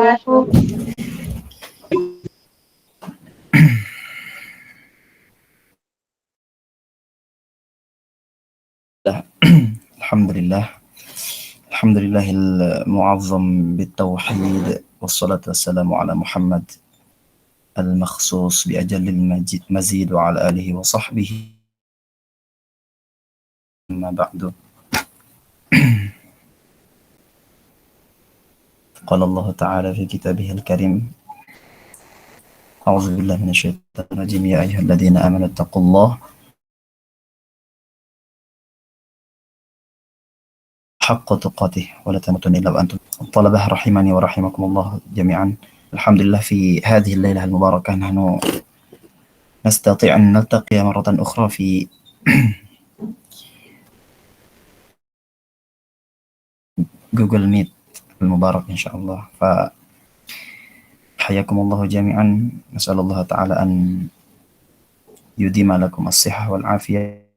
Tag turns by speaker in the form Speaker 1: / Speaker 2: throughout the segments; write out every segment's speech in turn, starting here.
Speaker 1: الحمد لله الحمد لله المعظم بالتوحيد، والصلاة والسلام على محمد المخصوص بأجل المزيد وعلى آله وصحبه. أما بعد، قال الله تعالى في كتابه الكريم: أعوذ بالله من الشيطان الرجيم، يا أيها الذين آمنوا اتقوا الله حق تقاته ولا تموتن إلا وأنتم. الطلبة رحمني ورحمكم الله جميعا، الحمد لله في هذه الليلة المباركة نحن نستطيع أن نلتقي مرة أخرى في جوجل ميت المبارك إن شاء الله. فحياكم الله جميعا، نسأل الله تعالى أن يديم لكم الصحة والعافية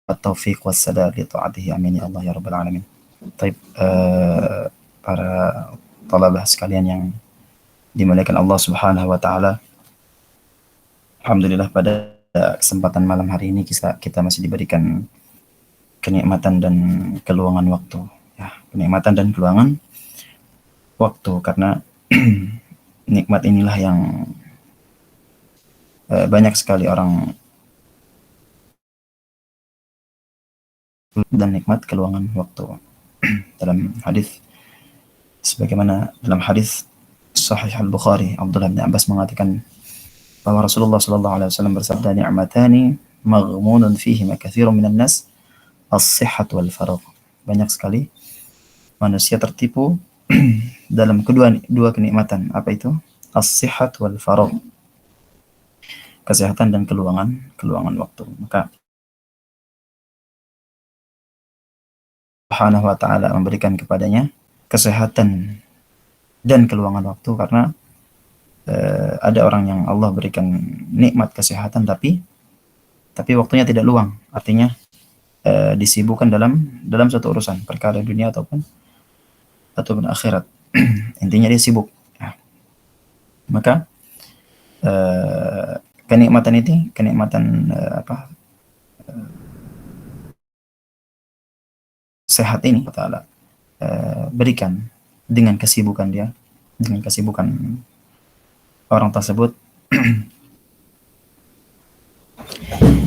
Speaker 1: والتوفيق والسداد لطاعته، آمين يا الله يا رب العالمين. طيب, para talabah sekalian yang dimuliakan Allah Subhanahu wa taala, alhamdulillah pada kesempatan malam hari ini kita masih diberikan kenikmatan dan keluangan waktu, ya, kenikmatan dan keluangan waktu, karena nikmat inilah yang banyak sekali orang, dan nikmat keluangan waktu. Dalam hadis, sebagaimana dalam hadis Sahih Al-Bukhari, Abdullah bin Abbas mengatakan bahwa Rasulullah sallallahu alaihi wasallam bersabda, "Ni'matani maghmunun fihima katsirun minan nas, as-sihhat wal faragh." Banyak sekali manusia tertipu dalam dua kenikmatan. Apa itu? As-sihhat wal faragh, kesehatan dan keluangan waktu. Maka Subhanahu wa ta'ala memberikan kepadanya kesehatan dan keluangan waktu, karena ada orang yang Allah berikan nikmat kesehatan tapi waktunya tidak luang, artinya disibukkan dalam suatu urusan, perkara dunia ataupun akhirat. Intinya dia sibuk, ya. Maka kenikmatan sehat ini ta'ala berikan dengan kesibukan orang tersebut.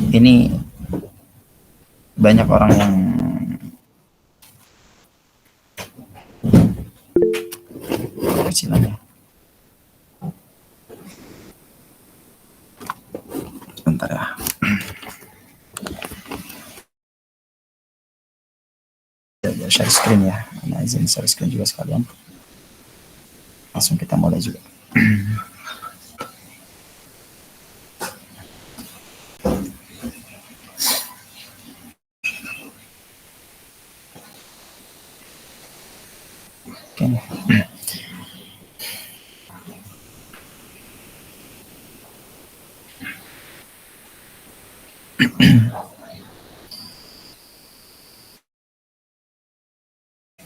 Speaker 1: Ini banyak orang yang kecilannya. Sebentar ya. Share screen ya. Nah, izin share screen juga sekalian. Langsung kita mulai juga.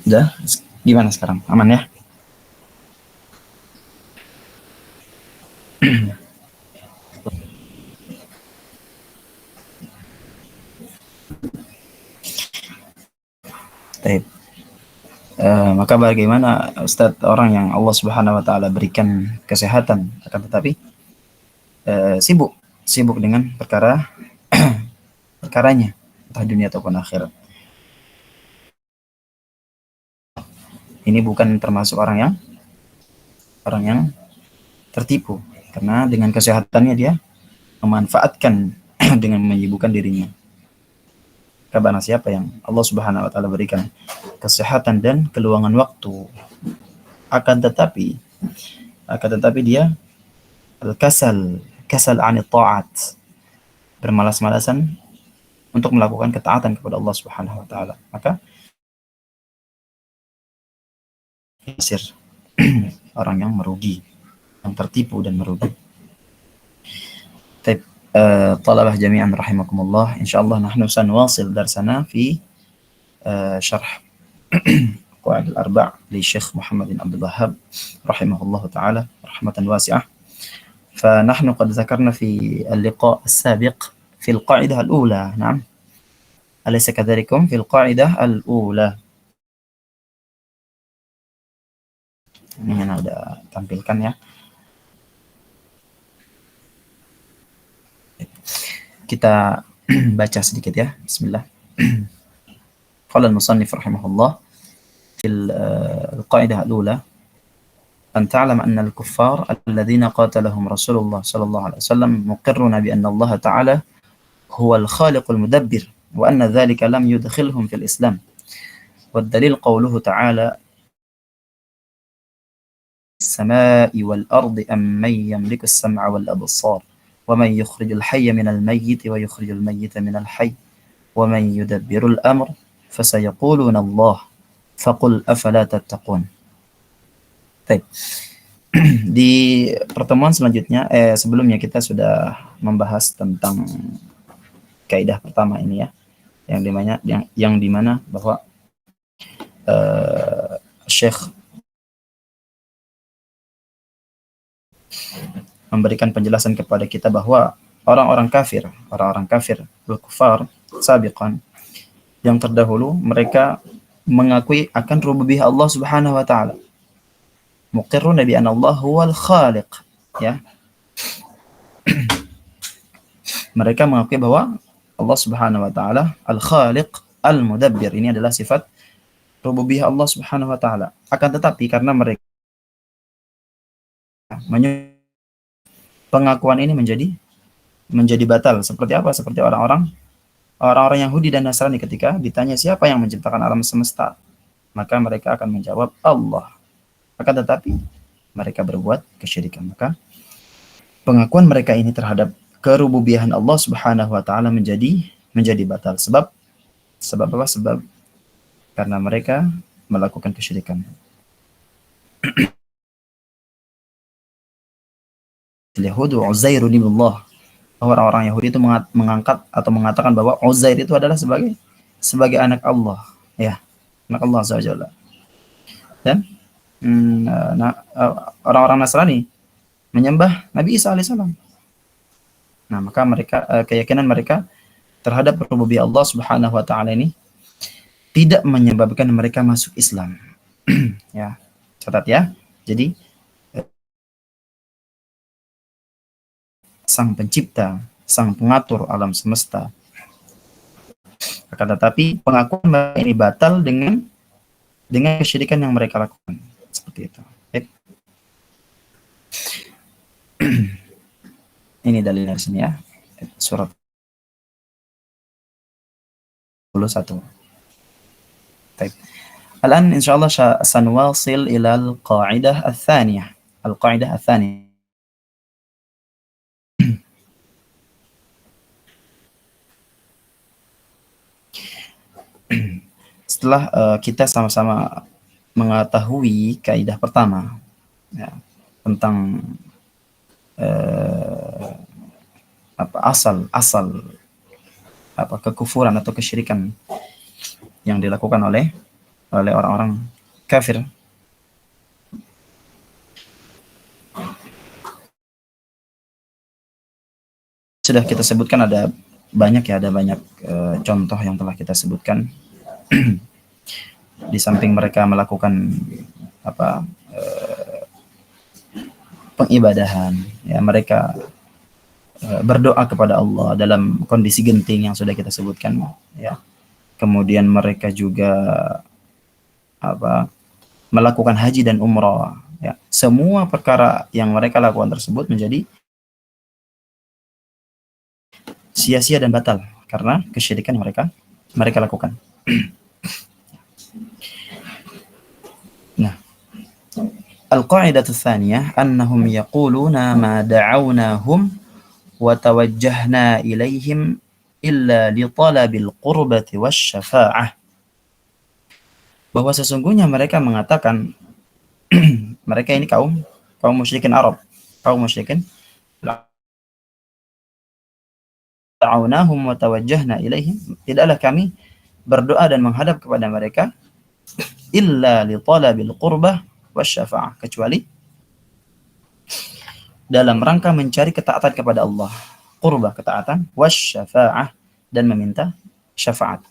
Speaker 1: Udah, gimana sekarang? Aman ya? Maka bagaimana Ustadz orang yang Allah Subhanahu wa ta'ala berikan kesehatan, akan tetapi sibuk dengan perkaranya, entah dunia ataupun akhirat. Ini bukan termasuk orang yang tertipu, karena dengan kesehatannya dia memanfaatkan dengan menyibukkan dirinya. Karena siapa yang Allah Subhanahu wa ta'ala berikan kesehatan dan keluangan waktu, akan tetapi dia kasal anit ta'at, bermalas-malasan untuk melakukan ketaatan kepada Allah Subhanahu wa ta'ala, maka orang yang merugi, yang tertipu dan merugi. طلبة جميعا رحمكم الله، إن شاء الله نحن سنواصل درسنا في شرح القواعد الأربع للشيخ محمد بن عبد الوهاب رحمه الله تعالى رحمة واسعة. فنحن قد ذكرنا في اللقاء السابق في القاعدة الأولى، نعم أليس كذلك؟ في القاعدة الأولى ini yang ada tampilkan ya. Kita baca sedikit ya. Bismillah. Qala al-musannif rahimahullah fil al-qaidah al-ula an ta'lam anna al-kuffar alladhina qatalahum Rasulullah sallallahu alaihi wasallam muqirruna bi anna Allah ta'ala huwa al-khaliq al-mudabbir wa anna dhalika lam yudkhilhum fil Islam. والدليل قوله تعالى السماء والأرض أمن يملك السمع والأبصار ومن يخرج الحي من الميت ويخرج الميت من الحي ومن يدبر الأمر فسيقولون الله فقل أفلا تتقون. Baik. Di pertemuan selanjutnya sebelumnya kita sudah membahas tentang kaidah pertama ini ya, yang dimana bahwa Syekh memberikan penjelasan kepada kita bahwa orang-orang kafir al-kufar sabiqan yang terdahulu mereka mengakui akan rububiyah Allah Subhanahu wa taala. Muqirrun bi anna Allah huwal khaliq ya. Mereka mengakui bahwa Allah Subhanahu wa taala al-khaliq al-mudabbir, ini adalah sifat rububiyah Allah Subhanahu wa taala. Akan tetapi karena mereka pengakuan ini menjadi batal. Seperti apa? Seperti orang-orang Yahudi dan Nasrani ketika ditanya siapa yang menciptakan alam semesta, maka mereka akan menjawab Allah. Akan tetapi mereka berbuat kesyirikan. Maka pengakuan mereka ini terhadap kerububiyahan Allah Subhanahu wa taala menjadi batal. Sebab apa? Sebab karena mereka melakukan kesyirikan. Yahudi Uzairun ibnullah. Orang-orang Yahudi itu mengangkat atau mengatakan bahwa Uzair itu adalah sebagai anak Allah, ya, anak Allah Azza wa Jalla. Dan orang-orang Nasrani menyembah Nabi Isa alaihissalam. Nah, maka keyakinan mereka terhadap rububiyah Allah Subhanahu wa taala ini tidak menyebabkan mereka masuk Islam. Ya, catat ya. Jadi sang pencipta, sang pengatur alam semesta. Akan tetapi pengakuan mereka ini batal dengan kesyirikan yang mereka lakukan. Seperti itu. Ini dalilnya di sini ya. Surat 21. طيب الآن إن شاء الله سنواصل إلى القاعدة الثانية. Setelah kita sama-sama mengetahui kaidah pertama ya, tentang asal kekufuran atau kesyirikan yang dilakukan oleh orang-orang kafir. Sudah kita sebutkan ada banyak contoh yang telah kita sebutkan. Di samping mereka melakukan pengibadahan, ya, mereka berdoa kepada Allah dalam kondisi genting yang sudah kita sebutkan, ya. Kemudian mereka juga melakukan haji dan umrah, ya. Semua perkara yang mereka lakukan tersebut menjadi sia-sia dan batal karena kesyirikan yang mereka lakukan. Nah, al-qa'idatu tsaniyah annahum yaquluna ma da'awnahum wa tawajjahna ilaihim illa li talabil qurbati wasyafa'ah. Bahwa sesungguhnya mereka mengatakan mereka ini kaum musyrikin Arab, kaum musyrikin da'awnahum wa tawajjahna ilaihim, tidaklah kami berdoa dan menghadap kepada mereka illa li talabil qurbah wasyafa'ah, kecuali dalam rangka mencari ketaatan kepada Allah. Qurbah, ketaatan, wasyafa'ah, dan meminta syafaat.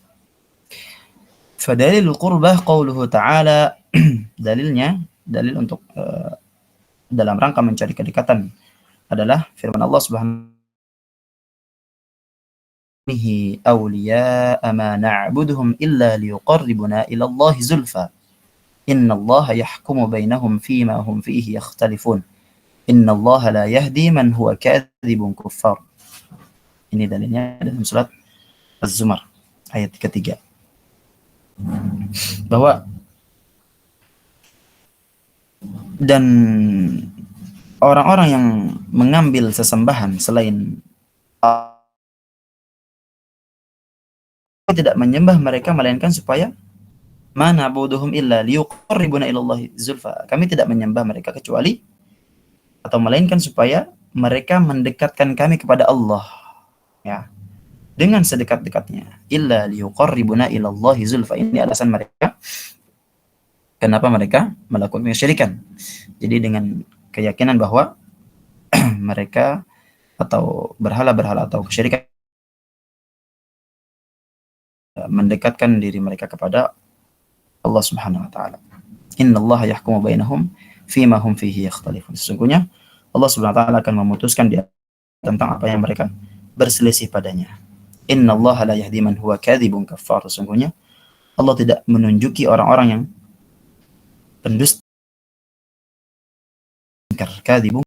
Speaker 1: Fadalil qurbah qauluhu ta'ala, dalilnya, dalil untuk dalam rangka mencari kedekatan adalah firman Allah Subhanahu awliya'a ma na'buduhum illa liyuqarribuna ila Allah zulfa innallaha yahkumu bainahum fima hum fihi yakhtalifun innallaha la yahdi man huwa kadzibun kuffar. Ini dalilnya dalam surat Az-Zumar ayat ketiga, bahwa dan orang-orang yang mengambil sesembahan selain Allah tidak menyembah mereka melainkan supaya mana buduhum illa liyuqarribuna ilallahi zulfa, kami tidak menyembah mereka kecuali atau melainkan supaya mereka mendekatkan kami kepada Allah, ya, dengan sedekat-dekatnya. Illa liyuqarribuna ilallahi zulfa, ini alasan mereka kenapa mereka melakukan kesyirikan. Jadi dengan keyakinan bahwa mereka atau berhala-berhala atau kesyirikan mendekatkan diri mereka kepada Allah Subhanahu wa taala. Innallaha yahkumu bainahum fima hum fihi yakhtalifun. Sesungguhnya Allah Subhanahu wa taala akan memutuskan dia tentang apa yang mereka berselisih padanya. Innallaha la yahdi man huwa kadzibun kaffar. Sesungguhnya Allah tidak menunjuki orang-orang yang pendusta, kadzibun.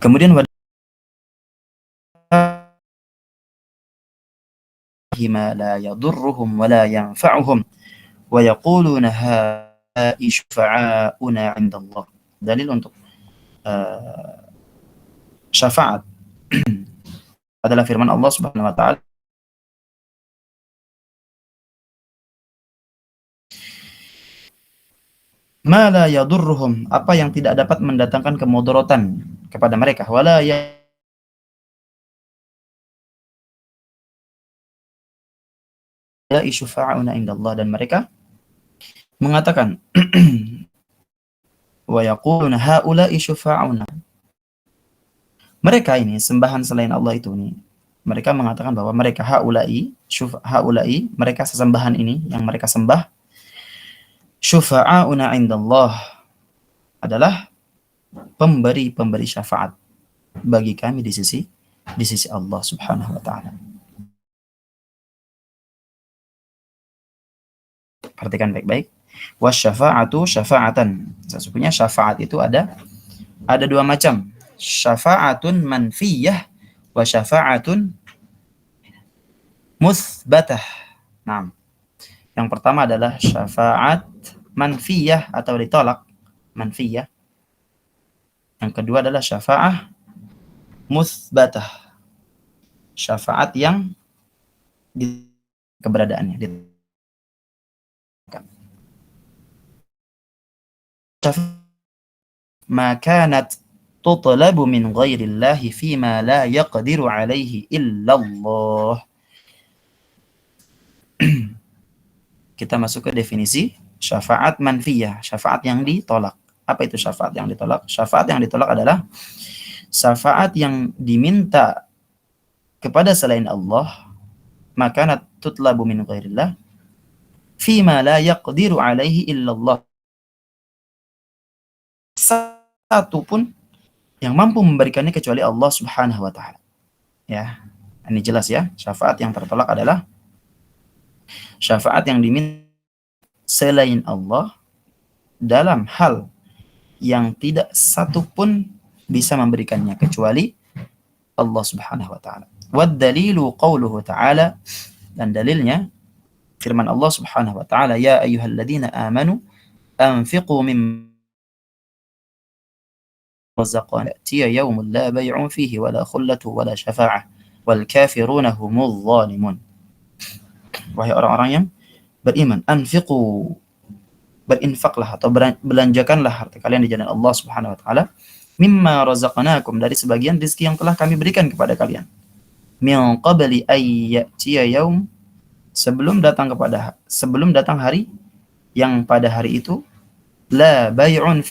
Speaker 1: Kemudian ma la yadurruhum wa la yanfa'uhum wa yaquluna ha'i syufa'auna 'inda Allah. Dalil untuk syafaat adalah firman Allah Subhanahu wa taala, ma la yadurruhum, apa yang tidak dapat mendatangkan kemudaratan kepada mereka, wala syufa'auna indallah, dan mereka mengatakan wa yaquluna haula'i syufa'auna, mereka ini sembahan selain Allah itu nih, mereka mengatakan bahwa mereka haula'i mereka sesembahan ini yang mereka sembah, syufa'auna indallah, adalah pemberi syafaat bagi kami di sisi Allah Subhanahu wa taala. Perhatikan baik-baik. Wasyafa'atu syafa'atan. Sesungguhnya syafaat itu ada dua macam. Syafa'atun manfiyah wa syafa'atun musbatah. Nah, yang pertama adalah syafaat manfiyah atau ditolak, manfiyah. Yang kedua adalah syafa'ah musbatah, syafaat yang keberadaannya ma kanat tutlabu min ghairillahi fima la yaqdiru alaihi illallah. Kita masuk ke definisi syafaat manfiyah, syafaat yang ditolak. Apa itu syafaat yang ditolak? Syafaat yang ditolak adalah syafaat yang diminta kepada selain Allah, maka tutlabu min ghairillah fima la yaqdiru alaihi illallah. Satu pun yang mampu memberikannya kecuali Allah Subhanahu wa taala. Ya, ini jelas ya. Syafaat yang tertolak adalah syafaat yang diminta selain Allah dalam hal yang tidak satu pun bisa memberikannya kecuali Allah Subhanahu wa taala. Wad dalilu qauluhu ta'ala, dan dalilnya firman Allah Subhanahu wa taala, ya ayyuhalladzina amanu anfiqu mim razaqana tiya yaumul la bay'un fihi wala khullatu wala syafa'ah wal kafiruna humuz zalimun. Wahai orang-orang yang beriman, anfiqu, berinfaklah atau belanjakanlah harta kalian di jalan Allah Subhanahu wa taala, mimma razaqnakum, dari sebagian rezeki yang telah kami berikan kepada kalian, min qabli ay ya'tiya yaum, sebelum datang hari yang pada hari itu la bay'un,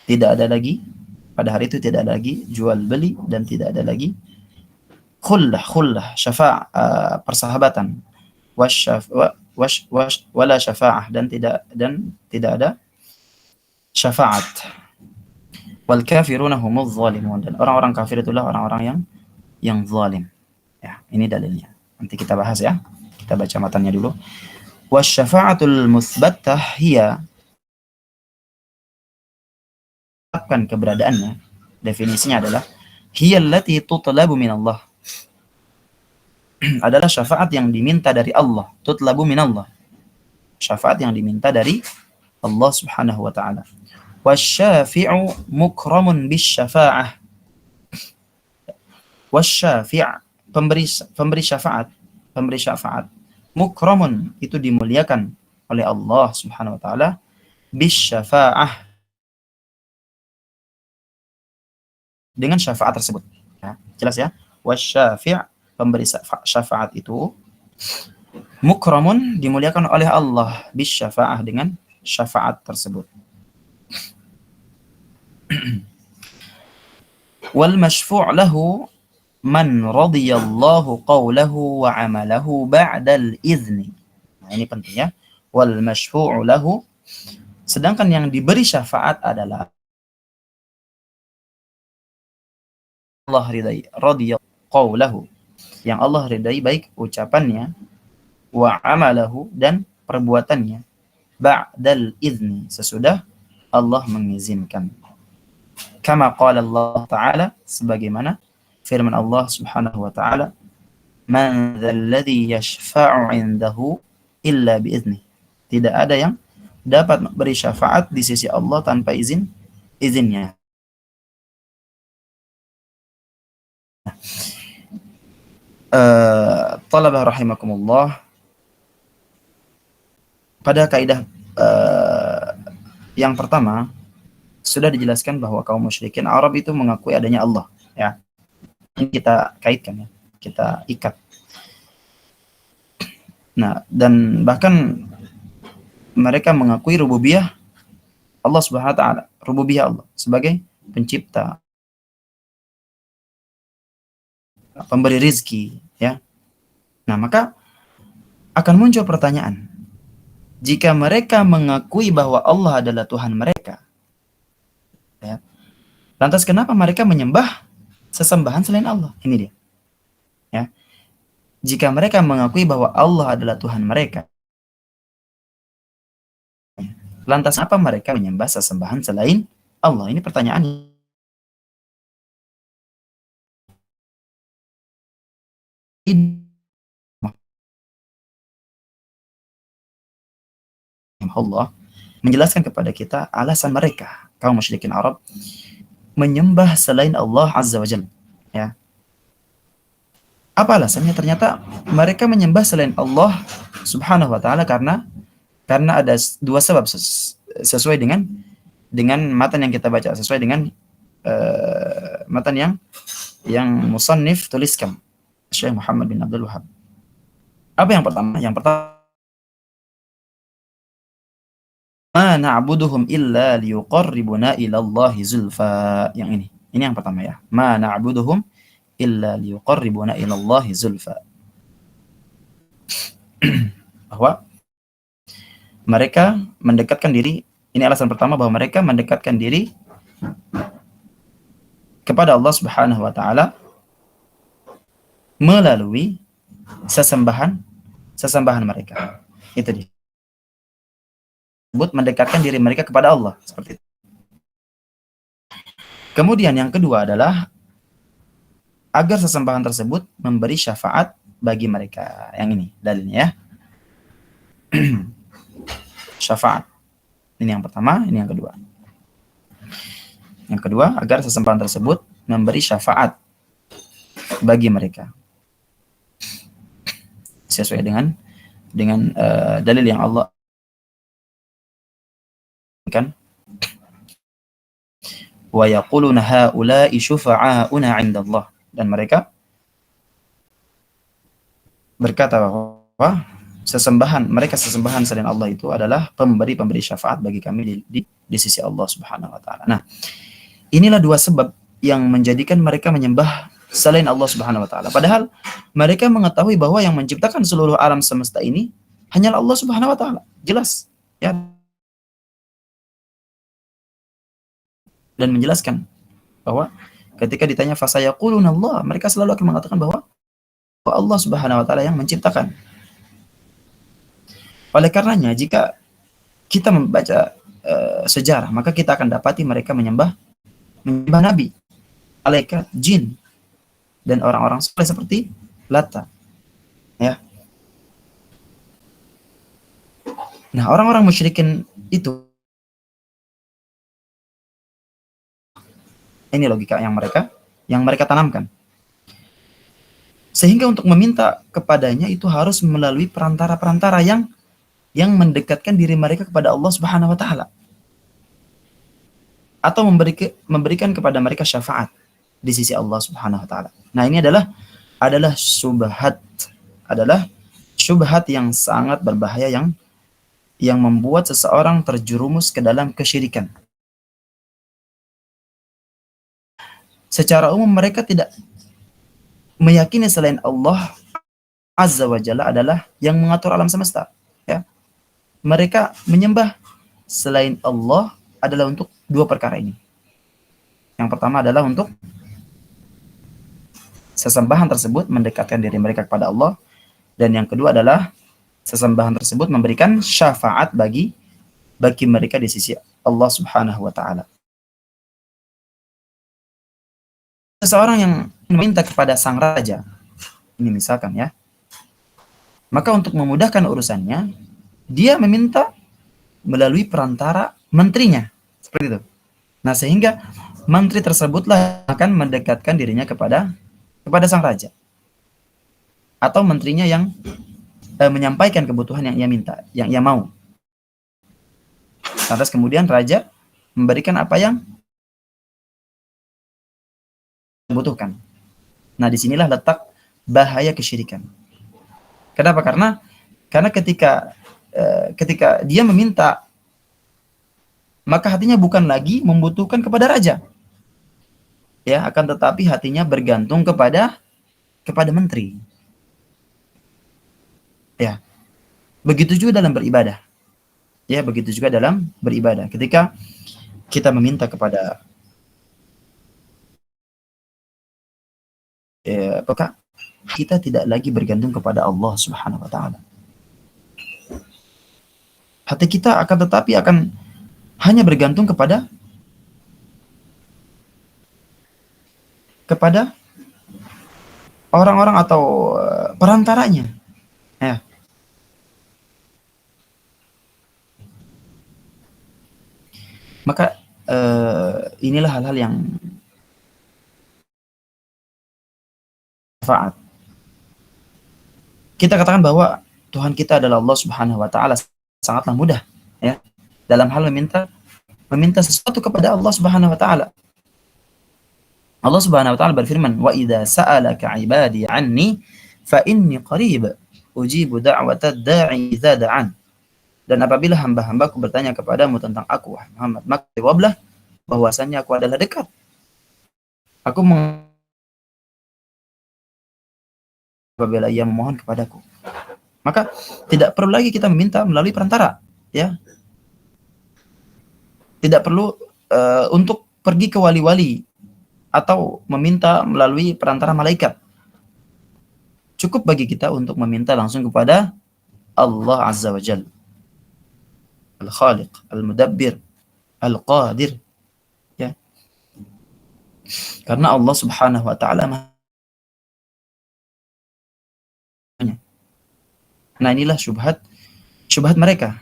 Speaker 1: tidak ada lagi pada hari itu, tidak ada lagi jual beli, dan tidak ada lagi khullah persahabatan, wala syafa'ah, dan tidak ada syafaat. Wal kafiruna humuz zalimun, dan orang-orang kafir itulah orang-orang yang zalim. Ya, ini dalilnya. Nanti kita bahas ya. Kita baca matanya dulu. Wasyafa'atul musbattah hiya, akan keberadaannya, definisinya adalah hiya allati tutlabu minallah, adalah syafaat yang diminta dari Allah, tutlabu minallah, syafaat yang diminta dari Allah Subhanahu wa taala. Wasyafi'u mukramun bisyafa'ah. Wasyafi', pemberi syafaat, mukramun, itu dimuliakan oleh Allah Subhanahu wa taala, bisyafa'ah, dengan syafaat tersebut. Ya, jelas ya? Wasyafi', pemberi syafaat itu, mukramun, dimuliakan oleh Allah, bisyafa'ah, dengan syafaat tersebut. Wal masyfu' lahu man radiyallahu qawlahu wa amalahu ba'dal izni. Nah, ini penting ya. Wal masyfu'u lahu, sedangkan yang diberi syafaat adalah Allah ridai, radiyallahu qawlahu, yang Allah ridai baik ucapannya, wa amalahu, dan perbuatannya, ba'dal izni, sesudah Allah mengizinkan. Kama qala Allah Ta'ala, sebagaimana firman Allah Subhanahu wa taala, man dzalladzi yashfa'u 'indahu illa bi'idznih, tidak ada yang dapat beri syafaat di sisi Allah tanpa izinnya. Talabah rahimakumullah, pada kaidah yang pertama sudah dijelaskan bahwa kaum musyrikin Arab itu mengakui adanya Allah, ya. Ini kita kaitkan ya, kita ikat. Nah, dan bahkan mereka mengakui rububiyah Allah Subhanahu wa taala, rububiyah Allah sebagai pencipta, pemberi rizki, ya. Nah, maka akan muncul pertanyaan, jika mereka mengakui bahwa Allah adalah Tuhan mereka, ya, lantas kenapa mereka menyembah sesembahan selain Allah? Ini dia. Ya. Jika mereka mengakui bahwa Allah adalah Tuhan mereka, lantas apa mereka menyembah sesembahan selain Allah? Ini pertanyaannya. Allah menjelaskan kepada kita alasan mereka, kaum musyrikin Arab, menyembah selain Allah Azza wa Jalla. Ya. Apa alasannya? Ternyata mereka menyembah selain Allah Subhanahu wa taala karena ada dua sebab, sesuai dengan matan yang kita baca, sesuai dengan matan yang musannif tuliskan, Syekh Muhammad bin Abdul Wahab. Apa yang pertama? Yang pertama, ma na'buduhum illa liyuqarribuna ilallahi zulfa. Yang ini yang pertama ya. Ma na'buduhum illa liyuqarribuna ilallahi zulfa. Bahwa mereka mendekatkan diri, ini alasan pertama, bahwa mereka mendekatkan diri kepada Allah Subhanahu wa taala melalui sesembahan mereka. Itu dia. Mendekatkan diri mereka kepada Allah, seperti itu. Kemudian yang kedua adalah agar sesembahan tersebut memberi syafaat bagi mereka. Yang ini dalilnya ya. Syafaat. Ini yang pertama, ini yang kedua. Yang kedua, agar sesembahan tersebut memberi syafaat bagi mereka. Sesuai dengan dalil yang Allah kan, wa yaquluna haula'i syufa'auna 'indallah, dan mereka berkata bahwa mereka sesembahan selain Allah itu adalah pemberi syafaat bagi kami di sisi Allah Subhanahu wa taala. Nah, inilah dua sebab yang menjadikan mereka menyembah selain Allah Subhanahu wa taala. Padahal mereka mengetahui bahwa yang menciptakan seluruh alam semesta ini hanyalah Allah Subhanahu wa taala. Jelas, ya. Dan menjelaskan bahwa ketika ditanya fasayaquluna Allah, mereka selalu akan mengatakan bahwa Allah Subhanahu wa taala yang menciptakan. Oleh karenanya, jika kita membaca sejarah, maka kita akan dapati mereka menyembah nabi, malaikat, jin, dan orang-orang soleh seperti Lata. Ya. Nah, orang-orang musyrikin itu, ini logika yang mereka tanamkan. Sehingga untuk meminta kepadanya itu harus melalui perantara-perantara yang mendekatkan diri mereka kepada Allah Subhanahu wa taala. Atau memberikan kepada mereka syafaat di sisi Allah Subhanahu wa taala. Nah, ini adalah syubhat yang sangat berbahaya yang membuat seseorang terjerumus ke dalam kesyirikan. Secara umum mereka tidak meyakini selain Allah Azza wa Jalla adalah yang mengatur alam semesta, ya. Mereka menyembah selain Allah adalah untuk dua perkara ini. Yang pertama adalah untuk sesembahan tersebut mendekatkan diri mereka kepada Allah, dan yang kedua adalah sesembahan tersebut memberikan syafaat bagi mereka di sisi Allah Subhanahu wa taala. Seseorang yang meminta kepada sang raja, ini misalkan ya, maka untuk memudahkan urusannya, dia meminta melalui perantara menterinya, seperti itu. Nah, sehingga menteri tersebutlah akan mendekatkan dirinya kepada sang raja, atau menterinya yang menyampaikan kebutuhan yang ia minta, yang ia mau. Lantas kemudian raja memberikan apa yang dibutuhkan. Nah, disinilah letak bahaya kesyirikan. Kenapa? Karena ketika dia meminta, maka hatinya bukan lagi membutuhkan kepada raja, ya, akan tetapi hatinya bergantung kepada menteri. Ya, begitu juga dalam beribadah. Ya, begitu juga dalam beribadah. Ketika kita meminta kepada apakah kita tidak lagi bergantung kepada Allah Subhanahu wa taala. Hati kita akan hanya bergantung kepada orang-orang atau perantaranya. Ya. Maka inilah hal-hal yang manfaat. Kita katakan bahwa Tuhan kita adalah Allah Subhanahu wa taala, sangatlah mudah, ya, dalam hal meminta sesuatu kepada Allah Subhanahu wa taala. Allah Subhanahu wa taala berfirman, "Wa idza sa'alaka 'ibadi 'anni fa inni qarib ujibu da'watad da'i idza da'an." Dan apabila hamba-hambaku bertanya kepadamu tentang aku, wahai Muhammad, maka jawablah bahwasannya aku adalah dekat. Aku apabila ia memohon kepadaku. Maka tidak perlu lagi kita meminta melalui perantara, ya. Tidak perlu untuk pergi ke wali-wali atau meminta melalui perantara malaikat. Cukup bagi kita untuk meminta langsung kepada Allah Azza wa Jalla, Al-Khaliq, Al-Mudabbir, Al-Qadir, ya. Karena Allah Subhanahu wa taala. Nah, inilah syubhat mereka.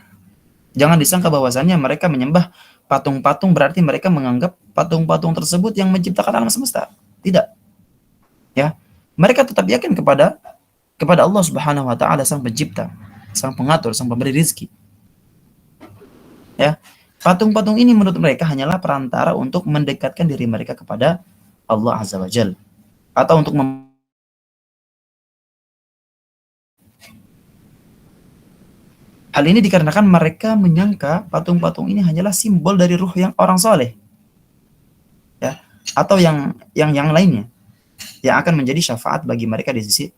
Speaker 1: Jangan disangka bahwasannya mereka menyembah patung-patung berarti mereka menganggap patung-patung tersebut yang menciptakan alam semesta. Tidak. Ya. Mereka tetap yakin kepada Allah Subhanahu wa taala, sang pencipta, sang pengatur, sang pemberi rezeki. Ya. Patung-patung ini menurut mereka hanyalah perantara untuk mendekatkan diri mereka kepada Allah Azza wa Jalla, atau untuk Hal ini dikarenakan mereka menyangka patung-patung ini hanyalah simbol dari ruh yang orang soleh, ya, atau yang lainnya yang akan menjadi syafaat bagi mereka di sisi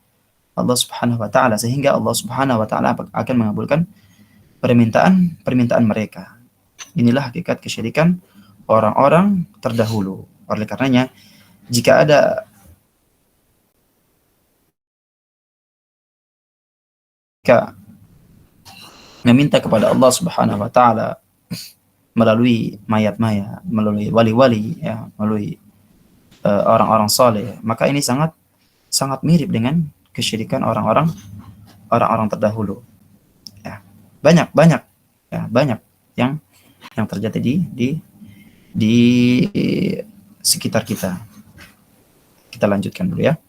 Speaker 1: Allah Subhanahu wa taala, sehingga Allah Subhanahu wa taala akan mengabulkan permintaan mereka. Inilah hakikat kesyirikan orang-orang terdahulu. Oleh karenanya, jika ada meminta kepada Allah Subhanahu wa taala melalui mayat-mayat, melalui wali-wali, ya, melalui orang-orang saleh, maka ini sangat sangat mirip dengan kesyirikan orang-orang terdahulu. Ya. Banyak ya, banyak yang terjadi di sekitar kita. Kita lanjutkan dulu ya.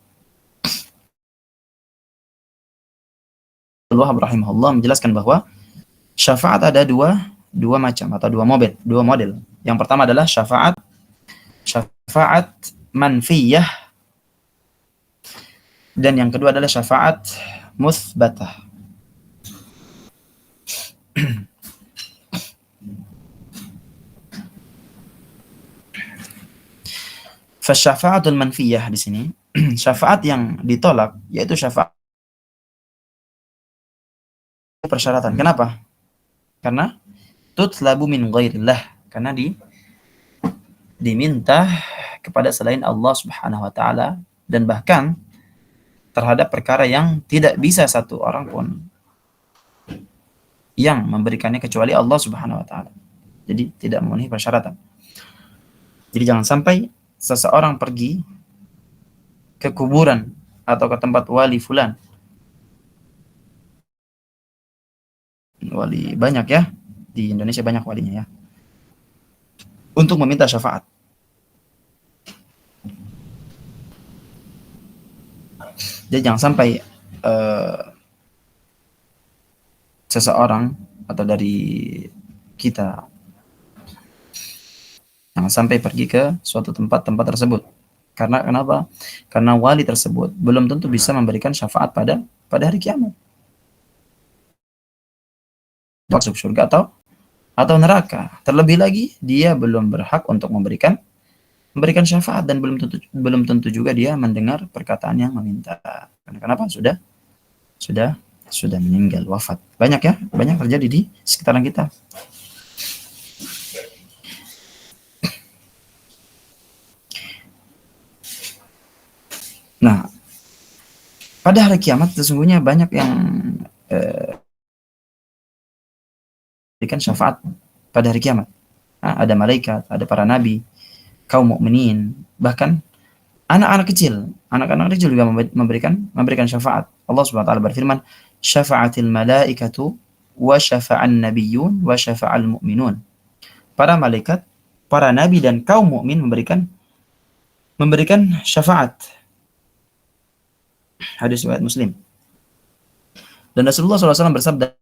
Speaker 1: Allah rahimahullah menjelaskan bahwa syafaat ada dua macam atau dua model. Yang pertama adalah syafaat manfiyah, dan yang kedua adalah syafaat musbatah. Fasyafaatul manfiyah di sini syafaat yang ditolak, yaitu syafaat persyaratan. Kenapa? Karena tutlabu min ghairillah, karena diminta kepada selain Allah Subhanahu wa taala, dan bahkan terhadap perkara yang tidak bisa satu orang pun yang memberikannya kecuali Allah Subhanahu wa taala. Jadi tidak memenuhi persyaratan. Jadi jangan sampai seseorang pergi ke kuburan atau ke tempat wali fulan. Wali banyak ya, di Indonesia banyak walinya ya, untuk meminta syafaat. Jadi jangan sampai seseorang atau dari kita jangan sampai pergi ke suatu tempat tersebut. Karena kenapa? Karena wali tersebut belum tentu bisa memberikan syafaat pada hari kiamat. Masuk surga atau neraka. Terlebih lagi dia belum berhak untuk memberikan syafaat, dan belum tentu juga dia mendengar perkataan yang meminta. Karena kenapa? Sudah meninggal, wafat. Banyak ya, banyak terjadi di sekitaran kita. Nah, pada hari kiamat sesungguhnya banyak yang berikan syafaat pada hari kiamat. Nah, ada malaikat, ada para nabi, kaum mukminin, bahkan anak-anak kecil juga memberikan syafaat. Allah Subhanahu wa taala berfirman, "Syafa'atil malaikatu wa syafa'an nabiyyun wa syafa'al mu'minun." Para malaikat, para nabi dan kaum mukmin memberikan syafaat. Hadis riwayat Muslim. Dan Rasulullah SAW bersabda,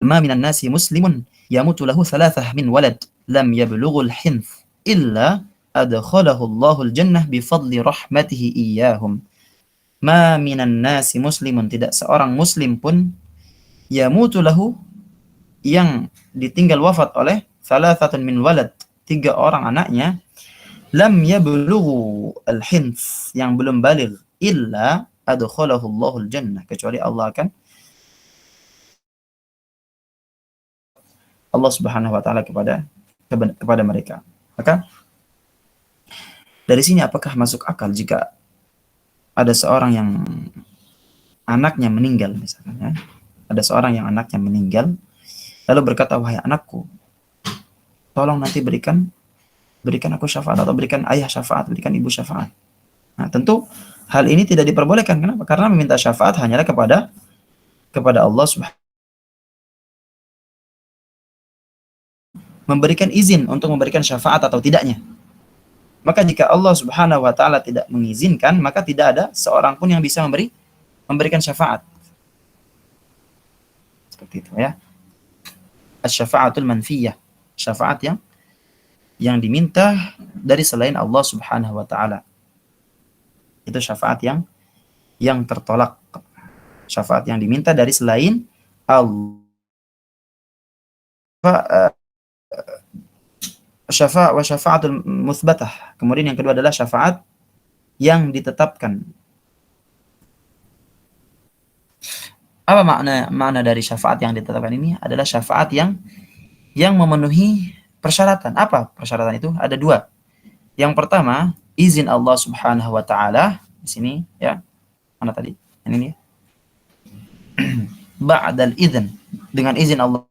Speaker 1: "Ma minan nasi muslimun yamutu lahu thalathah min walad lam yablughul hinf illa adkhalahu Allahul jannah bi fadli rahmatihi iyyahum." Ma minan nasi muslimun, tidak seorang muslim pun yamutu lahu, yang ditinggal wafat oleh thalathatun min walad, 3 orang anaknya, lam yablughu al-hinf, yang belum baligh, illa adkhalahu Allahul jannah, kecuali Allah akan Allah Subhanahu wa taala kepada mereka. Maka dari sini apakah masuk akal jika ada seorang yang anaknya meninggal, misalkan ya, ada seorang yang anaknya meninggal lalu berkata, "Wahai anakku, tolong nanti berikan aku syafaat, atau berikan ayah syafaat, berikan ibu syafaat." Nah, tentu hal ini tidak diperbolehkan. Kenapa? Karena meminta syafaat hanyalah kepada Allah Subhanahu, memberikan izin untuk memberikan syafaat atau tidaknya. Maka jika Allah Subhanahu wa taala tidak mengizinkan, maka tidak ada seorang pun yang bisa memberikan syafaat. Seperti itu ya. Asy-syafa'atul manfiyah, syafaat yang diminta dari selain Allah Subhanahu wa taala. Itu syafaat yang tertolak. Syafaat yang diminta dari selain Allah. Syafaat wa syafaatul mutsbatah. Kemudian yang kedua adalah syafaat yang ditetapkan. Apa makna dari syafaat yang ditetapkan ini? Adalah syafaat yang memenuhi persyaratan. Apa persyaratan itu? Ada dua. Yang pertama, izin Allah Subhanahu wa taala di sini ya. Mana tadi? Ini ya. Ba'dal idzn, dengan izin Allah.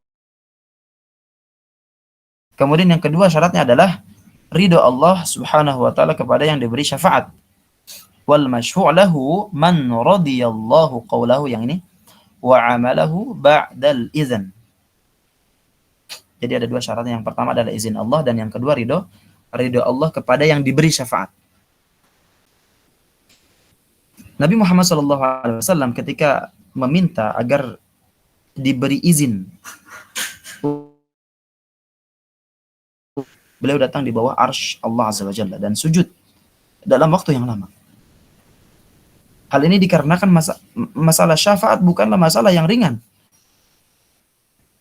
Speaker 1: Kemudian yang kedua syaratnya adalah ridho Allah Subhanahu wa taala kepada yang diberi syafaat. Wal masyfu' lahu man radiyallahu qawlahu, yang ini wa amalahu ba'dal idzn. Jadi ada dua syarat. Yang pertama adalah izin Allah dan yang kedua ridho Allah kepada yang diberi syafaat. Nabi Muhammad SAW ketika meminta agar diberi izin, beliau datang di bawah arsy Allah Azza wa Jalla dan sujud dalam waktu yang lama. Hal ini dikarenakan masalah syafaat bukanlah masalah yang ringan.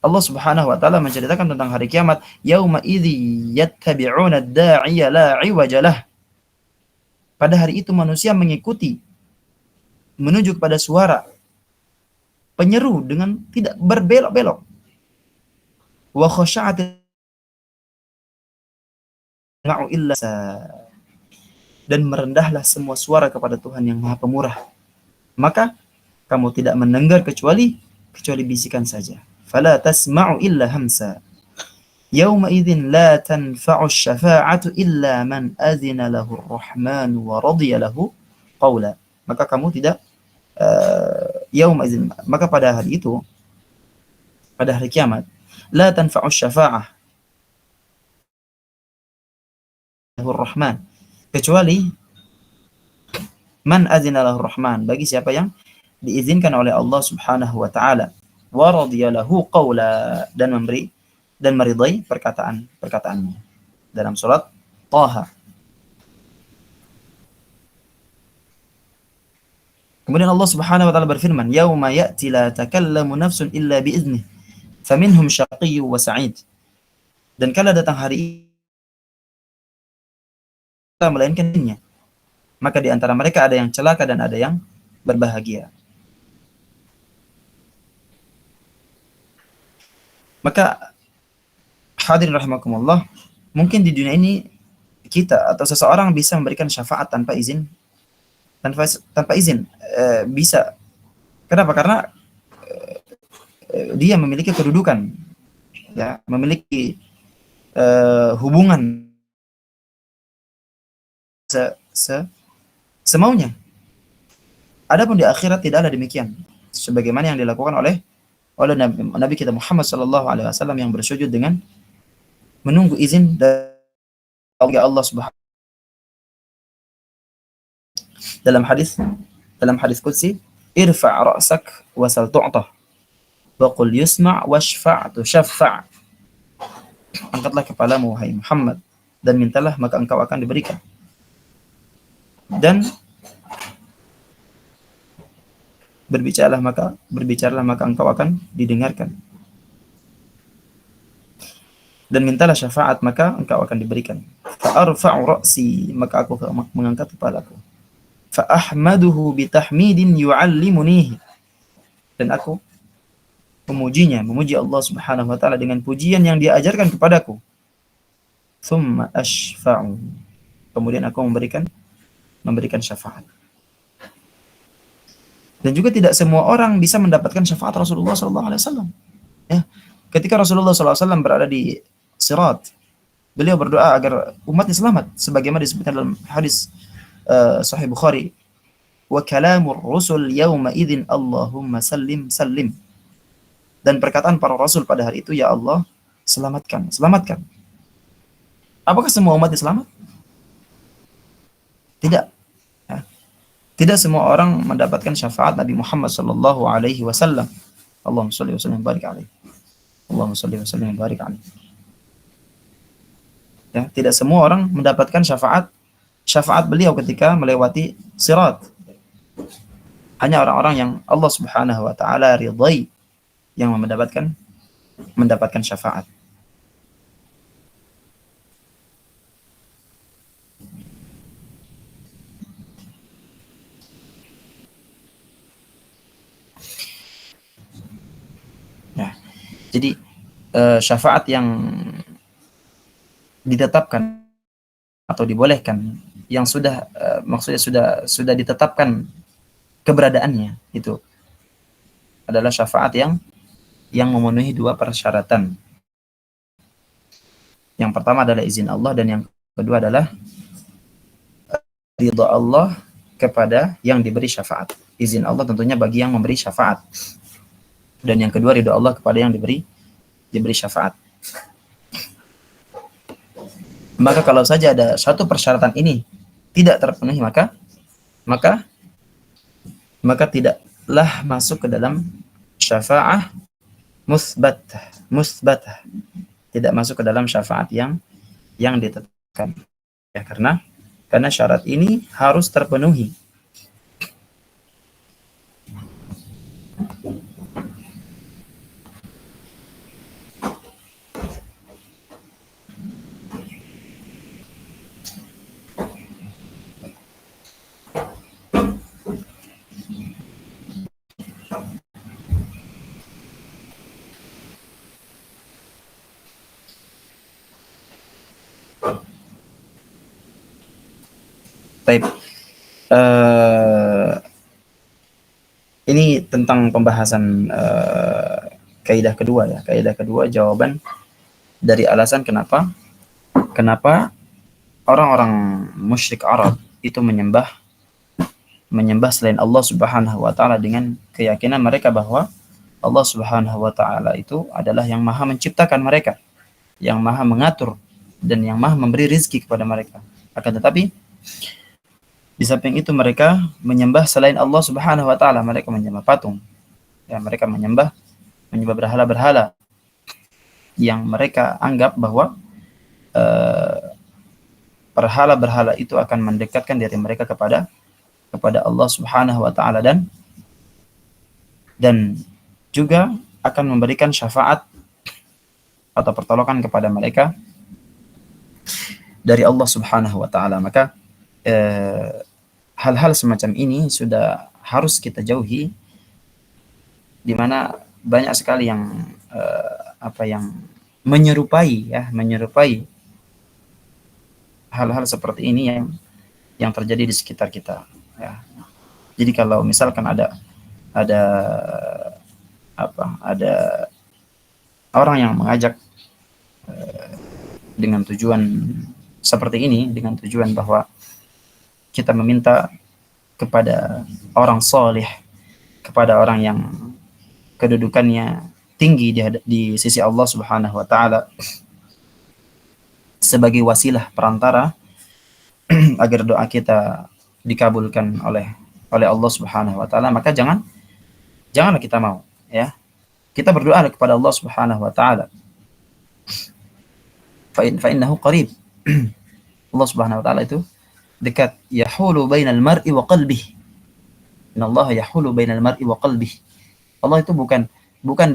Speaker 1: Allah Subhanahu wa taala menceritakan tentang hari kiamat, yauma idzi yattabi'una ad-da'iya la 'iwaja lah. Pada hari itu manusia mengikuti menuju kepada suara penyeru dengan tidak berbelok-belok. Wa khasha'at illa, dan merendahlah semua suara kepada Tuhan yang Maha Pemurah. Maka kamu tidak mendengar kecuali bisikan saja. Fala tasma'u illa hamsa. Yauma idzin la tanfa'u asy-syafa'atu illa man adzina lahu ar-rahman wa radiya lahu qawla. Maka kamu tidak yauma idzin, maka pada hari itu, pada hari kiamat, la tanfa'u asy-syafa'ah lahu ar-rahman, kecuali man adzina lahu ar-rahman, bagi siapa yang diizinkan oleh Allah Subhanahu wa taala, wa radiyalahu qawla, dan meridai perkataannya. Dalam surat Taha. Kemudian Allah Subhanahu wa taala berfirman, yauma ya'ti la takallamu nafsun illa biiznih, faminhum syaqiyyu wa sa'id. Dan kala datang hari kita melainkan dirinya, maka di antara mereka ada yang celaka dan ada yang berbahagia. Maka hadirin rahimakumullah, mungkin di dunia ini kita atau seseorang bisa memberikan syafaat tanpa izin, bisa. Kenapa? Karena dia memiliki kedudukan, ya, memiliki hubungan semaunya. Adapun di akhirat tidaklah demikian, sebagaimana yang dilakukan oleh Nabi kita Muhammad sallallahu alaihi wasallam yang bersujud dengan menunggu izin dari Allah Subhanahu. Dalam hadis qudsi, irfa' ra'sak wa sal tu'tah wa qul yusma' washfa' tushaffa'. Angkatlah kepalamu wahai Muhammad dan mintalah maka engkau akan diberikan, dan berbicaralah maka engkau akan didengarkan, dan mintalah syafaat maka engkau akan diberikan. Fa arfa'u ra'si, maka aku mengangkat kepalaku. Fa ahmaduhu bi tahmidin yu'allimunihi, dan aku memuji Allah Subhanahu wa taala dengan pujian yang dia ajarkan kepadaku. Tsumma ashfa'u, kemudian aku memberikan syafaat. Dan juga tidak semua orang bisa mendapatkan syafaat Rasulullah SAW. Ya, ketika Rasulullah SAW berada di Sirat, beliau berdoa agar umatnya selamat, sebagaimana disebutkan dalam hadis Sahih Bukhari, wa kalamur rusul yawma idzin Allahumma sallim sallim. Dan perkataan para rasul pada hari itu, ya Allah, selamatkan. Apakah semua umatnya selamat? Tidak. Tidak semua orang mendapatkan syafaat Nabi Muhammad sallallahu alaihi wasallam. Allahumma shalli wa sallim wa barik alaihi. Allahumma shalli wa sallim wa barik alaihi. Ya, tidak semua orang mendapatkan syafaat beliau ketika melewati Sirat. Hanya orang-orang yang Allah Subhanahu wa taala ridhai yang mendapatkan syafaat. Ya. Jadi syafaat yang ditetapkan atau dibolehkan yang sudah maksudnya sudah ditetapkan keberadaannya itu adalah syafaat yang memenuhi dua persyaratan. Yang pertama adalah izin Allah dan yang kedua adalah ridha Allah kepada yang diberi syafaat. Izin Allah tentunya bagi yang memberi syafaat. Dan yang kedua ridha Allah kepada yang diberi syafaat. Maka kalau saja ada satu persyaratan ini tidak terpenuhi maka tidaklah masuk ke dalam syafaat musbatah. Tidak masuk ke dalam syafaat yang ditetapkan. Ya, karena syarat ini harus terpenuhi. Baik. Ini tentang pembahasan kaidah kedua ya. Kaidah kedua jawaban dari alasan kenapa orang-orang musyrik Arab itu menyembah selain Allah Subhanahu wa taala dengan keyakinan mereka bahwa Allah Subhanahu wa taala itu adalah yang Maha menciptakan mereka, yang Maha mengatur dan yang Maha memberi rezeki kepada mereka. Akan tetapi di samping itu mereka menyembah selain Allah Subhanahu wa taala, mereka menyembah patung. Ya, mereka menyembah berhala-berhala yang mereka anggap bahwa berhala-berhala itu akan mendekatkan diri mereka kepada Allah Subhanahu wa taala dan juga akan memberikan syafaat atau pertolongan kepada mereka dari Allah Subhanahu wa taala. Maka hal-hal semacam ini sudah harus kita jauhi, di mana banyak sekali yang yang menyerupai hal-hal seperti ini yang terjadi di sekitar kita ya. Jadi kalau misalkan ada orang yang mengajak dengan tujuan seperti ini, dengan tujuan bahwa kita meminta kepada orang soleh, kepada orang yang kedudukannya tinggi di sisi Allah Subhanahu wa taala sebagai wasilah perantara agar doa kita dikabulkan oleh Allah Subhanahu wa taala, maka janganlah kita mau ya. Kita berdoa kepada Allah Subhanahu wa taala. Fa innahu qarib. Allah Subhanahu wa taala itu dekat. Yahulu bainal mar'i wa qalbihi. Innallaha yahulu bainal mar'i wa qalbihi. Allah itu bukan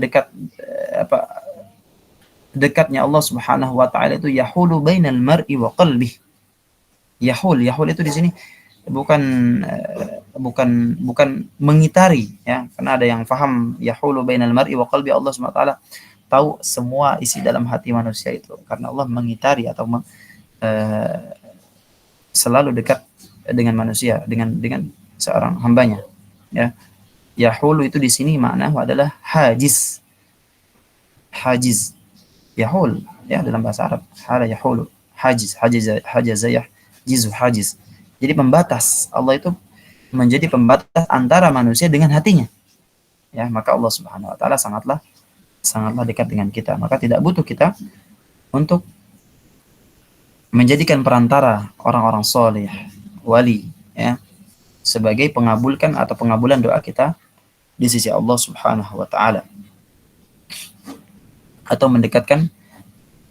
Speaker 1: dekat dekatnya Allah Subhanahu wa taala itu yahulu bainal mar'i wa qalbihi. Yahul itu di sini bukan mengitari ya, karena ada yang faham yahulu bainal mar'i wa qalbi, Allah Subhanahu wa taala tahu semua isi dalam hati manusia itu karena Allah mengitari atau selalu dekat dengan manusia, dengan seorang hambanya ya. Yahulu itu di sini maknanya adalah hajiz yahul ya, dalam bahasa Arab hala yahulu hajiz jizu hajiz. Jadi pembatas. Allah itu menjadi pembatas antara manusia dengan hatinya ya. Maka Allah Subhanahu wa taala sangatlah dekat dengan kita, maka tidak butuh kita untuk menjadikan perantara orang-orang soleh, wali ya, sebagai pengabulan doa kita di sisi Allah Subhanahu wa taala, atau mendekatkan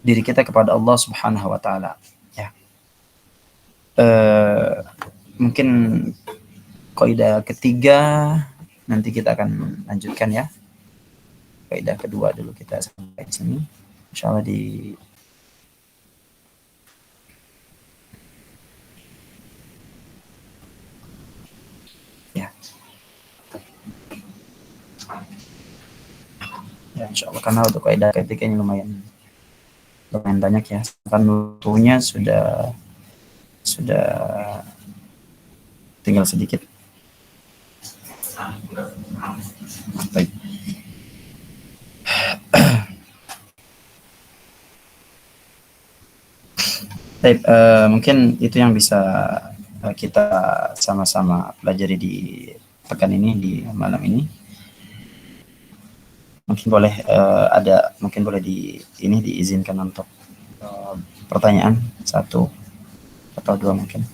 Speaker 1: diri kita kepada Allah Subhanahu wa taala ya. Mungkin kaidah ketiga nanti kita akan lanjutkan ya. Kaidah kedua dulu kita sampai di sini. Insyaallah di ya. Ya insyaallah karena untuk kaidah ketiga ini lumayan banyak ya. Kan waktunya sudah tinggal sedikit. Baik. Baik, mungkin itu yang bisa kita sama-sama pelajari di pekan ini, di malam ini. Mungkin boleh mungkin boleh diizinkan untuk pertanyaan satu atau dua mungkin,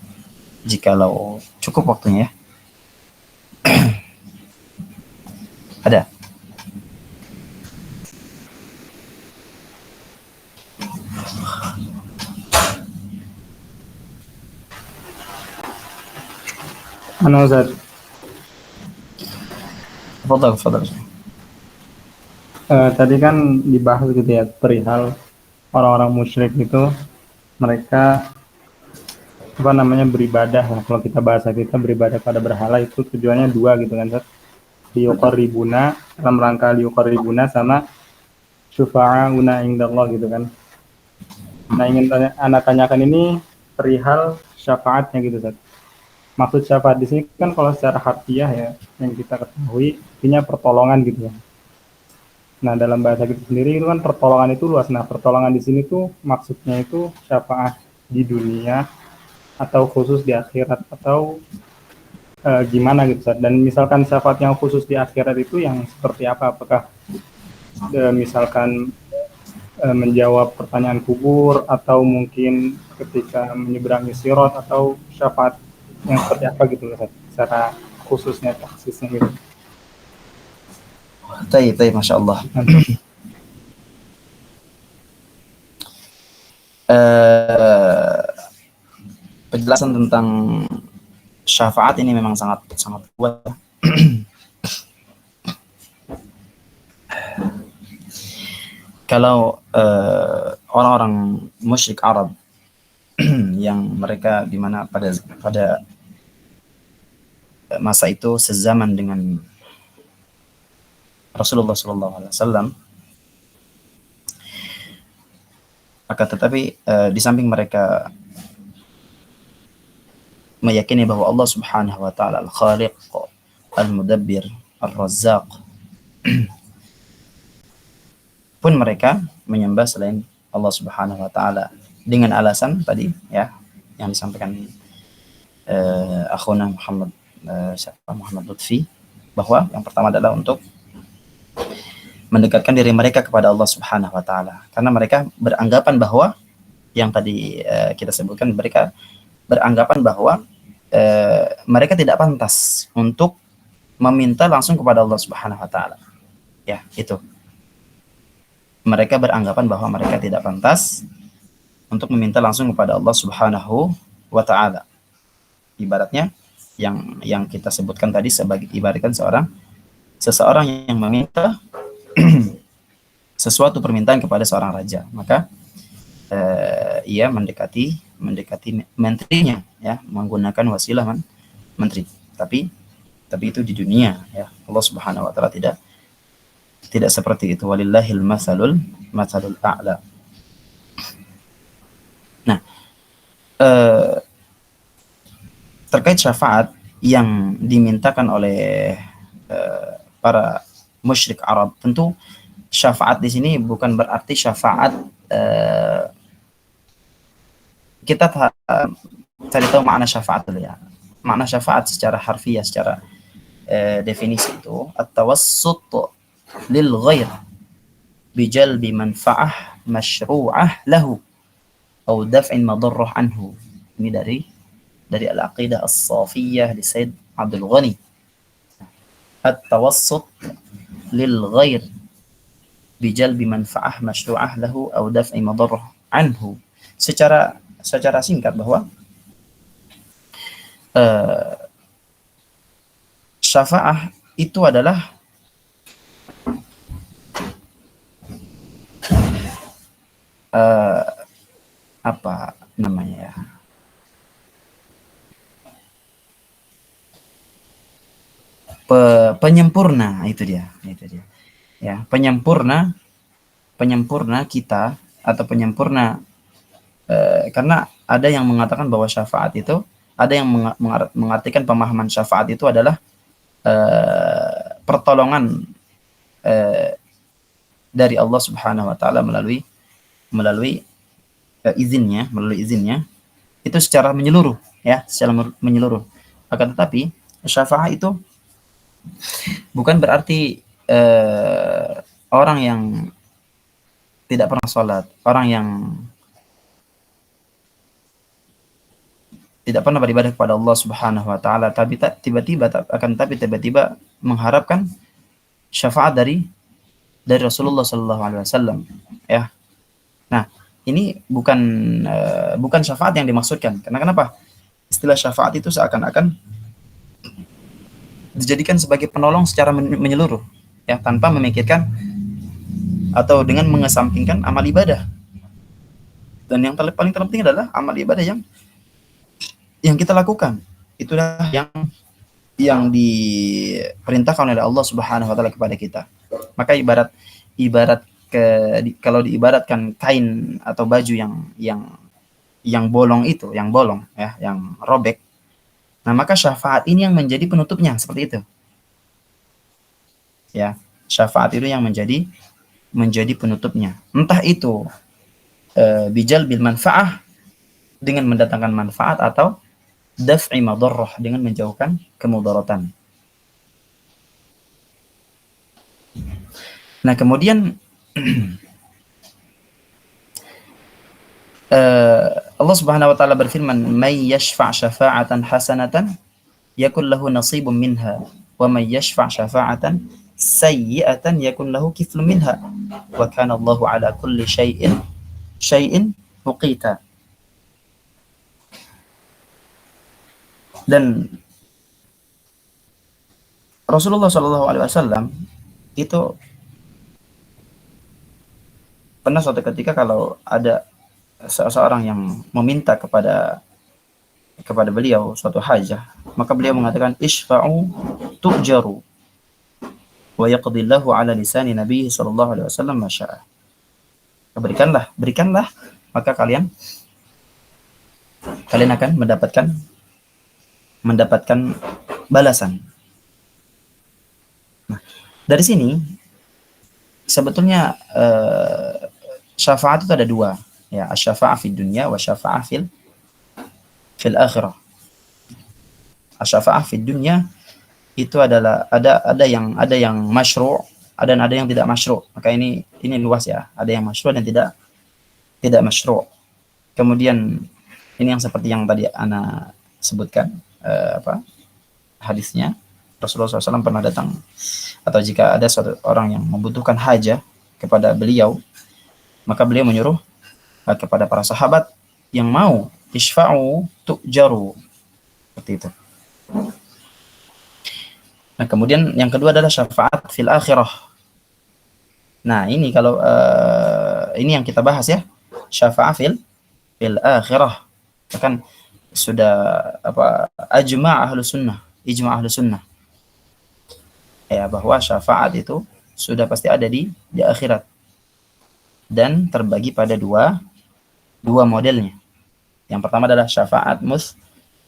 Speaker 1: jikalau cukup waktunya ya. Ada?
Speaker 2: Mana Ustaz?
Speaker 1: Fadal.
Speaker 2: Tadi kan dibahas gitu ya perihal orang-orang musyrik itu mereka beribadah. Kalau kita bahasa kita beribadah pada berhala itu tujuannya dua gitu kan Ustaz. Liuqarribuna, dalam rangka liuqarribuna sama syufa'auna indallah gitu kan. Nah ingin tanyakan ini perihal syafaatnya gitu Ustaz. Maksud syafaat di sini kan kalau secara harfiah ya yang kita ketahui artinya pertolongan gitu ya. Nah dalam bahasa kita sendiri itu kan pertolongan itu luas. Nah pertolongan di sini tuh maksudnya itu syafaat di dunia atau khusus di akhirat atau gimana gitu Ustaz. Dan misalkan syafaat yang khusus di akhirat itu yang seperti apa? Apakah misalkan menjawab pertanyaan kubur atau mungkin ketika menyeberangi sirat atau syafaat yang seperti apa gitu Ustaz, secara khususnya taksisnya gitu.
Speaker 1: Taib, Masya Allah. Penjelasan tentang syafaat ini memang sangat kuat. Kalau orang-orang musyrik Arab yang mereka di mana pada masa itu sezaman dengan Rasulullah SAW, akan tetapi di samping mereka meyakini bahwa Allah Subhanahu wa taala Al-Khaliq, Al-Mudabbir, Ar-Razzaq, pun mereka menyembah selain Allah Subhanahu wa taala dengan alasan tadi ya yang disampaikan akhuna Muhammad Lutfi, bahwa yang pertama adalah untuk mendekatkan diri mereka kepada Allah Subhanahu wa taala, karena mereka beranggapan bahwa yang tadi kita sebutkan, mereka beranggapan bahwa mereka tidak pantas untuk meminta langsung kepada Allah Subhanahu wa taala. Ya, itu. Mereka beranggapan bahwa mereka tidak pantas untuk meminta langsung kepada Allah Subhanahu wa taala. Ibaratnya yang kita sebutkan tadi sebagai ibaratkan seseorang yang meminta sesuatu permintaan kepada seorang raja, maka ia mendekati menterinya ya, menggunakan wasilah menteri. Tapi itu di dunia ya. Allah Subhanahu wa taala tidak seperti itu. Walillahil masalul a'la. Nah, terkait syafaat yang dimintakan oleh para musyrik Arab, tentu syafaat di sini bukan berarti syafaat kita cari tahu makna syafaat dulu ya. Makna syafaat secara harfiah, secara definisi itu at-tawassut lil ghair bijalbi manfa'ah masyru'ah lahu atau daf'in madarrah anhu. Ini dari al-aqidah as-safiyah di Said Abdul Ghani. At-tawassut lil ghair bijalbi manfa'ah masyru'ah lahu atau daf'i madarrah anhu. Secara singkat bahwa Syafa'ah itu adalah apa namanya ya? Penyempurna, itu dia. Ya, penyempurna kita, atau penyempurna, karena ada yang mengatakan bahwa syafaat itu, ada yang mengartikan pemahaman syafaat itu adalah pertolongan dari Allah Subhanahu wa taala melalui izinnya, itu secara menyeluruh, ya, secara menyeluruh. Akan tetapi syafaat itu bukan berarti orang yang tidak pernah sholat, orang yang tidak pernah beribadah kepada Allah Subhanahu wa taala, tapi tiba-tiba mengharapkan syafaat dari Rasulullah sallallahu alaihi wasallam, ya. Nah, ini bukan syafaat yang dimaksudkan. Karena kenapa? Istilah syafaat itu seakan-akan dijadikan sebagai penolong secara menyeluruh, ya, tanpa memikirkan atau dengan mengesampingkan amal ibadah. Dan yang paling terpenting adalah amal ibadah yang kita lakukan. Itulah yang diperintahkan oleh Allah Subhanahu wa taala kepada kita. Maka kalau diibaratkan kain atau baju yang bolong itu, yang robek. Nah, maka syafaat ini yang menjadi penutupnya, seperti itu. Ya, syafaat itu yang menjadi penutupnya. Entah itu bijal bil manfaah, dengan mendatangkan manfaat, atau daf'i madarrah, dengan menjauhkan kemudaratan. Nah, kemudian Allah Subhanahu wa taala berfirman, "May yashfa' syafa'atan hasanatan yakul lahu nasibun minha, wa may yashfa' syafa'atan sayyi'atan yakun lahu kiflun minha, wa kana Allahu ala kulli syai'in muqita." Dan Rasulullah Shallallahu alaihi wasallam itu pernah suatu ketika, kalau ada seseorang yang meminta kepada beliau suatu hajah, maka beliau mengatakan, "Ishfa'u tu'jaru wa yaqdillahu ala lisani Nabi sallallahu alaihi wasallam ma syaa." Berikanlah, maka kalian akan mendapatkan balasan. Nah, dari sini sebetulnya syafaat itu ada dua, ya, asy-syafa'ah fid dunya wa syafa'ah fil akhirah. Asy-syafa'ah fid dunya itu adalah ada yang masyru' dan ada yang tidak masyru'. Maka ini luas, ya. Ada yang masyru' dan tidak masyru'. Kemudian ini yang seperti yang tadi ana sebutkan, hadisnya, Rasulullah SAW pernah datang, atau jika ada suatu orang yang membutuhkan hajah kepada beliau, maka beliau menyuruh kepada para sahabat yang mau, "Ishfa'u tu'jaru." Seperti itu. Nah, kemudian yang kedua adalah syafaat fil akhirah. Nah, ini kalau ini yang kita bahas, ya, syafaat fil akhirah. Kan sudah ijma' ahlus sunnah, ya, bahwa syafaat itu sudah pasti ada di akhirat, dan terbagi pada dua modelnya. Yang pertama adalah syafaat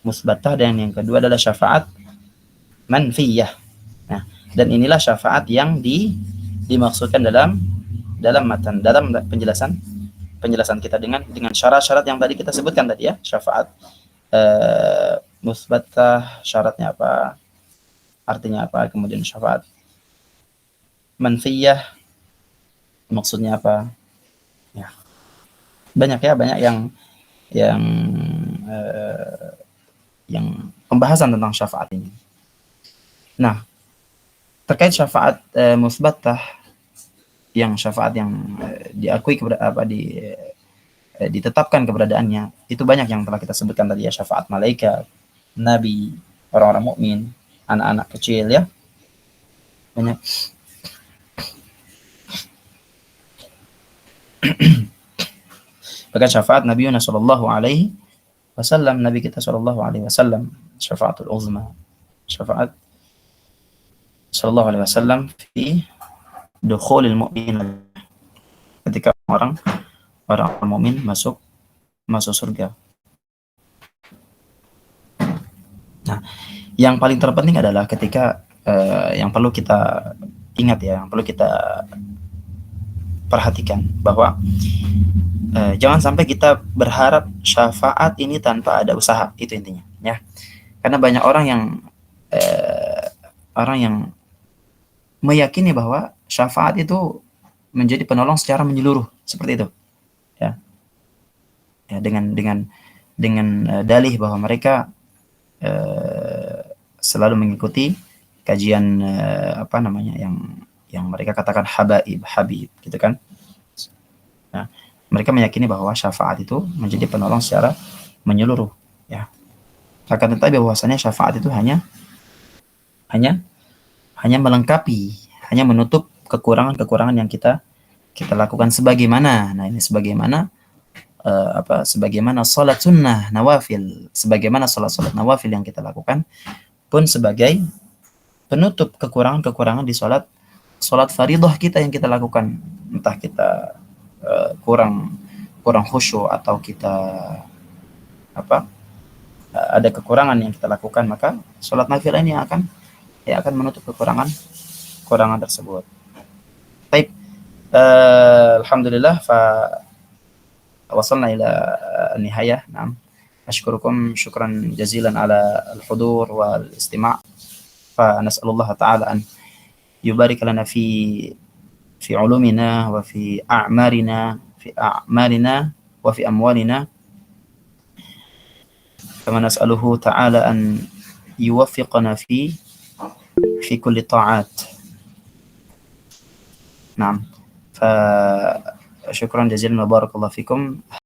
Speaker 1: musbatah, dan yang kedua adalah syafaat manfiyah. Nah, dan inilah syafaat yang dimaksudkan dalam penjelasan kita dengan syarat-syarat yang tadi kita sebutkan tadi, ya. Syafaat musbatah, syaratnya apa, artinya apa, kemudian syafaat manfiyah, maksudnya apa, ya. Banyak yang pembahasan tentang syafaat ini. Nah, terkait syafaat musbatah, yang syafaat yang diakui ditetapkan keberadaannya, itu banyak yang telah kita sebutkan tadi, ya. Syafaat malaikat, nabi, orang-orang mukmin, anak-anak kecil ya. Banyak. Bahkan syafaat Nabi sallallahu alaihi wasallam, Nabi kita sallallahu alaihi wasallam, syafaatul uzma, syafaat sallallahu alaihi wasallam fi dukhulil mu'min, ketika orang mukmin masuk surga. Nah, yang paling terpenting adalah ketika yang perlu kita ingat ya, yang perlu kita perhatikan bahwa jangan sampai kita berharap syafaat ini tanpa ada usaha, itu intinya ya. Karena banyak orang yang meyakini bahwa syafaat itu menjadi penolong secara menyeluruh seperti itu ya. Ya, dengan dalih bahwa mereka selalu mengikuti kajian apa namanya yang mereka katakan habib gitu kan. Nah, mereka meyakini bahwa syafaat itu menjadi penolong secara menyeluruh ya. Akan tetapi bahwasanya syafaat itu hanya melengkapi, hanya menutup kekurangan yang kita lakukan sebagaimana. Nah, ini sebagaimana sebagaimana salat sunnah nawafil, sebagaimana salat nawafil yang kita lakukan pun sebagai penutup kekurangan di salat fardhah kita yang kita lakukan, entah kita kurang khusyuk atau kita ada kekurangan yang kita lakukan, maka salat nafilah ini akan menutup kekurangan tersebut. Baik, alhamdulillah وصلنا إلى النهاية. نعم، أشكركم شكرا جزيلا على الحضور والاستماع، فنسأل الله تعالى أن يبارك لنا في علومنا وفي أعمارنا وفي أموالنا، كما نسأله تعالى أن يوفقنا في كل طاعات. نعم، فشكرا جزيلا وبارك الله فيكم.